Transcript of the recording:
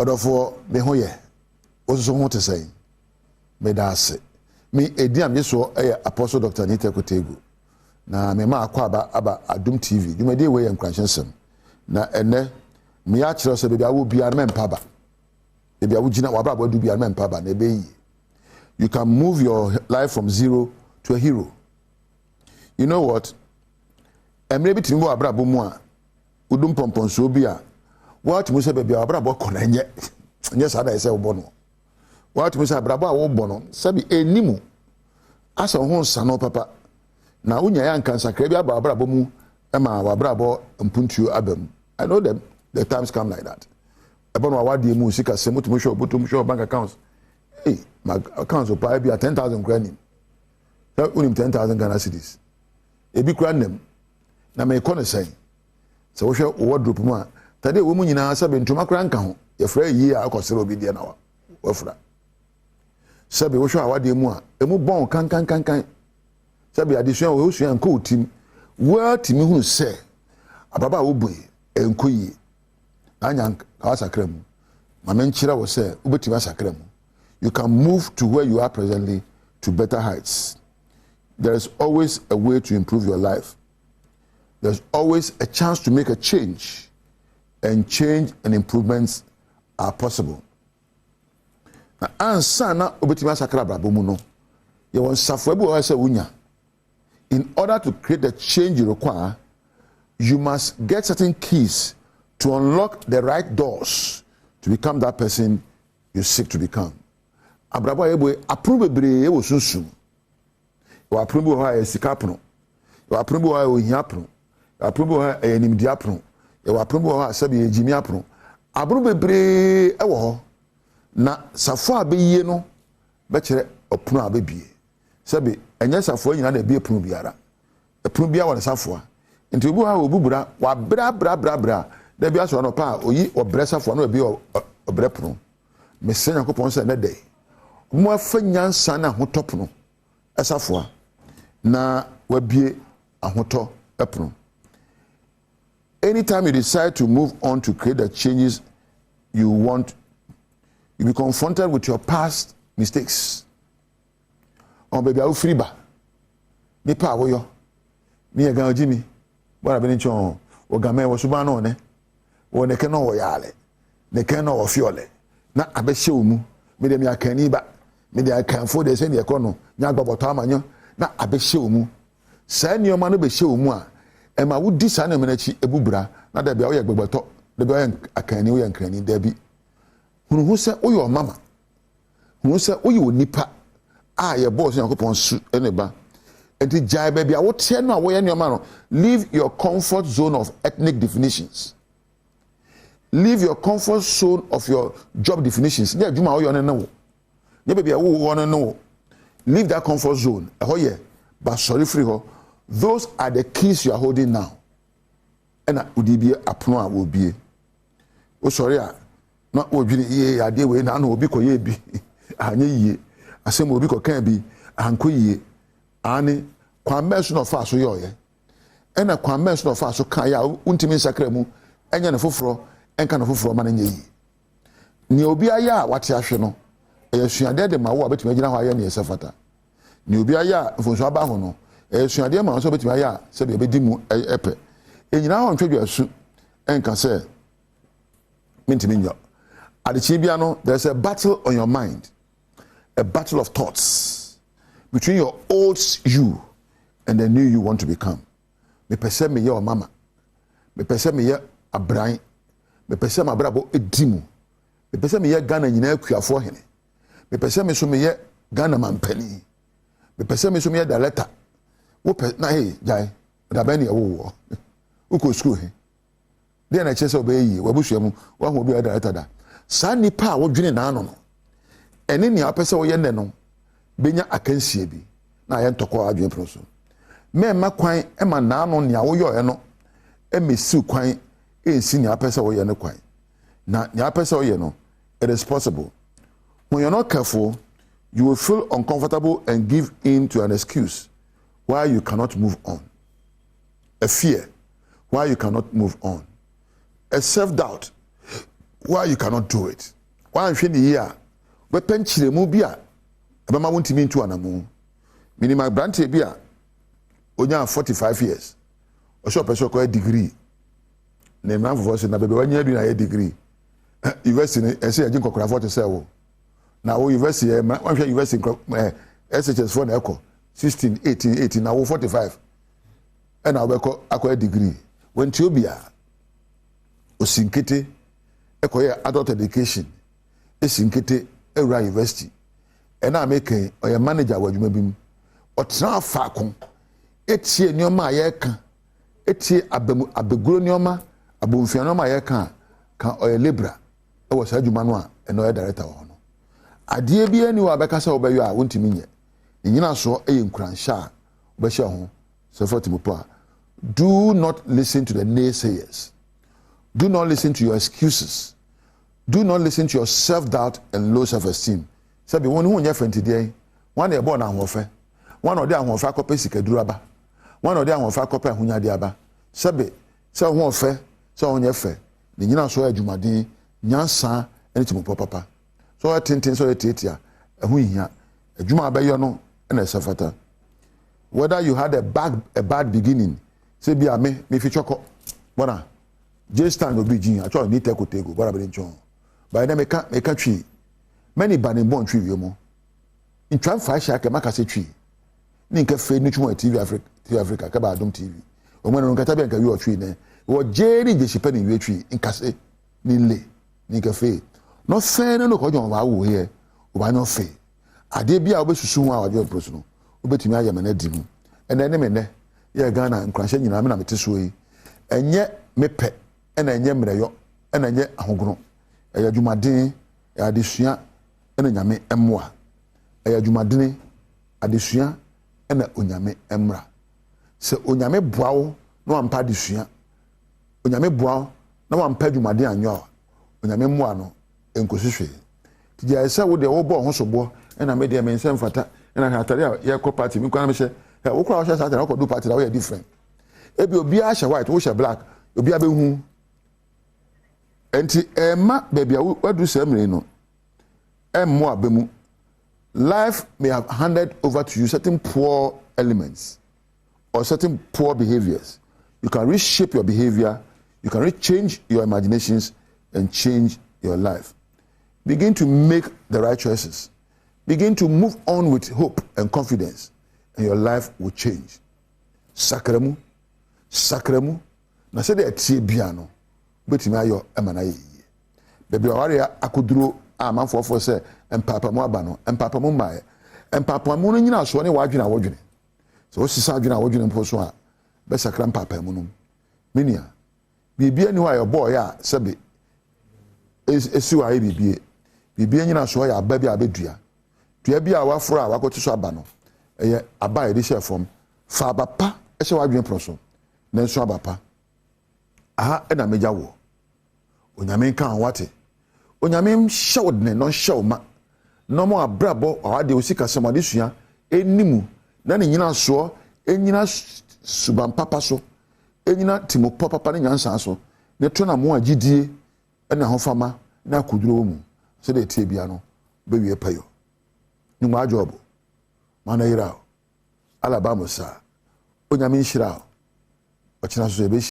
Odofo me ho ye. Oso ho te say. Me da ase. Me edi am yeso Apostle Dr. Nita Kotegu. Na me ma akwa aba Adom TV. Dwumade we Nkuranhyensem. Na ene me ya kire so bebia wo bia na mempaba. Bebia wo gina wa bra bo du bia na mempaba na ebe yi. You can move your life from zero to a hero. You know what? Emre bi timi wo abra bo mu a udum pomponso bi a what mu se bebia abra bo kona nye. Nye sada ese wo bo no. What mu se abra bo a wo bo no. Sabi enimu. Asa ho nsano papa. Na unya ya nkansa kra bi abra bo mu ema wa abra bo mpuntuo abam. I know them. The times come like that. Ebo no awade mu sika se mutumu show butum show bank accounts. Hey, my accounts will probably be 10,000 grand. That unim 10,000 Ghana cedis. Ebi kura nem. Na me kone say. So we show wardrobe mu a. Tade wo mu nyina sabe ntoma kura nka ho. Ye fra yi a akosere obi de na wa. Wa fra. Sabe wo show awade mu a. Emu bon kan. Sabe adesua wo sua nka otim. Wa timi hu se. Ababa wo boy enkoyi. Anya ka sakra mu. Ma men kira wo se ubetimi sakra mu. You can move to where you are presently to better heights. There is always a way to improve your life. There's always a chance to make a change, and change and improvements are possible. Na ansa na obetima sakra brabo mu no, ye won safo ebu o se wunya. In order to create the change you require, you must get certain keys to unlock the right doors to become that person you seek to become. Abrabo yeboy approve bebre wo sunsun. Wo approve ho a sika prono. Wo approve ho a ohia prono. Wo approve ho a enimdi aprono. Wo approve ho a sabi ejimi aprono. Abro bebre e wo ho. Na safo abeye no be kire oprono abebie. Sabi enye safo nyina na ebie prono biara. Prono bia wo safo a. Nti obu ha obubura wa bra. Da bia so no pa oyi obre safo no ebie obre prono. Me senya kopon se na dey. Mo afanyansa na hotopo no esafoa na wabie ahoto epono. Anytime you decide to move on to create the changes you want, you be confronted with your past mistakes. On baby awu friba ni pa woyo ni e gan ojimi bora be ni chon o ga me wo suba no ne wo ne ke no wo yale ne ke no wo fiole na abehye omu me dem ya kani ba me dey kan for dey say ne ekono nya gboboto amanyo na abehye omu sa nioma no behye omu a e ma wudi sa na menachi ebubura na da bia wo ye gboboto da bia wo akani wo ye nkrani da bi hunu se wo yo mama hunu se wo yo nipa a ye boss yakopon su ene ba enti jai ba bia wo tie no a wo ye nioma no leave your comfort zone of ethnic definitions. Leave your comfort zone of your job definitions. Yeah, Juma, you know. Yeah, baby, I want to know. Leave that comfort zone. Oh yeah, but sorry, free ho. Those are the keys you are holding now. And would be a plan will be. Oh sorry, not will be ye. I deal with na no be ko ye bi. Anye ye. Asem obi ko kan bi. Anko ye. Ani kwammeso no fa so ye. And a kwammeso no fa so kan ya untimi sakra mu. Enya ne foforo. Enka no foforo ma na nye yi ni obi aya a wate ahwe no esuade de ma wo abetime gina ho aya ne esafata ni obi aya mfonso aba ho no esuade ma so betime aya se be bedi mu epe enyina ho ntwedwa asu enka se mintimi nyo adechi bia no there's a battle on your mind, a battle of thoughts between your old you and the new you want to become. Me pese me ye o mama, me pese me ye abran, me pese ma brabo edimu, me pese me ye Ghana nyina akuafo hene, me pese me so me ye Ghana mampani, me pese me so me ye director. Wo pe na hey jai da ba ne wo uko school he de na chese obeyi wabusuamu wa ho obi director da sa nipa a wo dwene na ano no ene ni apese wo ye ne no benya akansie bi na ye ntoko adwen pro so me ma kwan e ma na ano ne a wo yo ye no e mesi kwan ensi ni apese wo ye ne kwan na ni apese wo ye no it is possible. When you're not careful, you will feel uncomfortable and give in to an excuse why you cannot move on, a fear why you cannot move on, a self-doubt why you cannot do it. wan hwe ni yi a we penchiremu bi a ebema wontimi ntu anamu minimum brand bi a onya 45 years o so person ko degree na man for say na bebe wanya bi na degree university e say agin kokora 40 say wo na wo university e ma wan hwe university SHS for na eko 16 18 na wo 45 e na we ko akwa degree when ti obi a osinkete ekoye adult education esinkete ewura university e na make oye manager wadwuma bim otra faako etie nioma ayeka etie abeguro nioma abomfia nioma ayeka kan oye libra e wo sa adwuma no a e no oye director wo no ade bia ni wa beka se obayo a wontimi nye nyina so eye nkuransha obehye ho so fortimopo do not listen to the naysayers. Do not listen to your excuses. Do not listen to your self-doubt and low self-esteem. Sabi won hu nya fenti dey. One e born ahofe. One ode ahofe akope sikaduru aba. One ode ahofe akope ahunyade aba. Sabi se hu ofe, se hu nya fe. Ni nyina so adwumaden, nyansa ene timopo papa. So tintin so etia ehu hia. Adwuma abayo no na esafata. Whether you had a bad beginning, say be me fi choko. Bona J-Stand will be Jin, I try to take go, but I don't. By then, make a tree. Many banning born tree, you know. In trying to fight, I can make a tree. Ninka fade nutriment TV Africa, Adom TV. When on Catabanca, you are tree there. Or Jerry, the shepherd in your tree, in Casse, Ninle, Ninka fade. No fair, no look on our here, why no fair. I did be able to soon our job personal. Obey me, I am an edible. And then, yeah, Ghana and crashing in Amina way. And yet, me pet. Ena enye mreyo ena enye ahogono eya dwumaden ya adesua ena nyame emmoa eya dwumaden adesua ena onyame emra se onyame boawo na wampa adesua onyame boawo na wampa dwumaden anyo onyame mmoa no enkosihwe tija esa wo de wo bo ho sobo ena me de me nsem fata ena hatare a ye ko party mi kwana me hye wo kura wo hye satare wo ko do party da wo ye different ebi obi a hye white wo hye black obi a be hu enti ema baby wadu semre no emmo abemu life may have handed over to you certain poor elements or certain poor behaviors. You can reshape your behavior, you can change your imaginations and change your life. Begin to make the right choices. Begin to move on with hope and confidence and your life will change. Sakremu na se de tie bia no betimi ayo emana ye bebi aware akoduro amanfofo se empapamu aba no empapamu mbae empapamu no nyina so ne wadwena wodwene so osisa adwena wodwene mpo so a be sakra empapamu no minia bibia ni wa yo boy ya sebe esi wa bibia nyina so ya aba bi abedua dua bi a waforo a wakoto so aba no eye aba ede hye fom fa abapa ehye wadwene pro so nenso abapa aha ena meja wo onyame kan wate onyame shawdne no shawma no mo abrabo awade osika samade sua enimu na ne nyina so enyina suban papa so enyina timo papa ne nyansa so ne to na mo agidie ena hofama na akuduro mu se de tie bia no be wie payo ni mo ajobo mana ira alabama sa onyame nshira o kina so ebe